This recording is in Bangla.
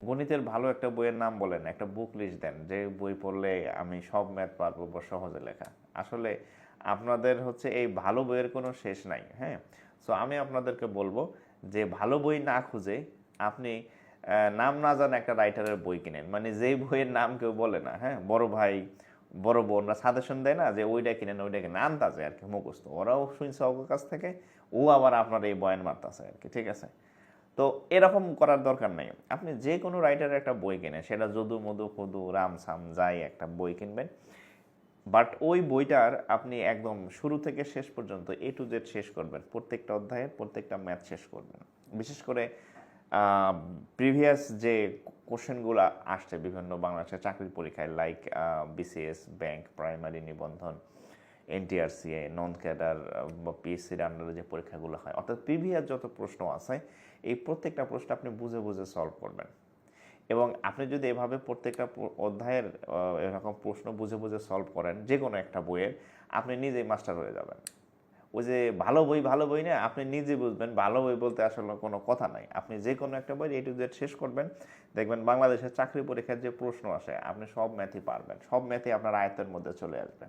গণিতের ভালো একটা বইয়ের নাম বলেন, একটা বুক লিস্ট দেন যে বই পড়লে আমি সব ম্যাথ পারবো বা সহজে লেখা। আসলে আপনাদের হচ্ছে এই ভালো বইয়ের কোনো শেষ নাই, হ্যাঁ। সো আমি আপনাদেরকে বলবো যে ভালো বই না খুঁজে আপনি নাম না জানা একটা রাইটারের বই কিনেন, মানে যেই বইয়ের নাম কেউ বলে না, হ্যাঁ। বড় ভাই বড় বোনরা সাজেশন দেয় না যে ওইটা কিনেন ওইটা কিনেন, আনতাছে আর কি মুখস্থ, ওরাও শুনছে ওর কাছ থেকে, ও আবার আপনার এই বয়ান মারতাছে আর কি, ঠিক আছে। তো এরকম করার দরকার নেই, আপনি যে কোনো রাইটারের একটা বই কেনেন, সেটা যদু মধু ফদু রাম সাম যাই একটা বই কিনবেন, বাট ওই বইটার আপনি একদম শুরু থেকে শেষ পর্যন্ত A to Z শেষ করবেন, প্রত্যেকটা অধ্যায়ের প্রত্যেকটা ম্যাথ শেষ করবেন। বিশেষ করে প্রিভিয়াস যে কোশ্চেনগুলো আসছে বিভিন্ন বাংলাদেশের চাকরির পরীক্ষায়, লাইক BCS, ব্যাংক, প্রাইমারি, নিবন্ধন, NTRCA, নন ক্যাডার বা PSCর আন্ডারে যে পরীক্ষাগুলো হয়, অর্থাৎ প্রিভিয়াস যত প্রশ্ন আছে এই প্রত্যেকটা প্রশ্ন আপনি বুঝে বুঝে সলভ করবেন। এবং আপনি যদি এভাবে প্রত্যেকটা অধ্যায়ের এরকম প্রশ্ন বুঝে বুঝে সলভ করেন যে কোনো একটা বইয়ের, আপনি নিজেই মাস্টার হয়ে যাবেন। ওই যে ভালো বই না, আপনি নিজে বুঝবেন ভালো বই বলতে আসলে কোনো কথা নাই। আপনি যে কোনো একটা বই A to Z শেষ করবেন, দেখবেন বাংলাদেশের চাকরি পরীক্ষার যে প্রশ্ন আসে আপনি সব ম্যাথই পারবেন, সব ম্যাথই আপনার আয়ত্তের মধ্যে চলে আসবে।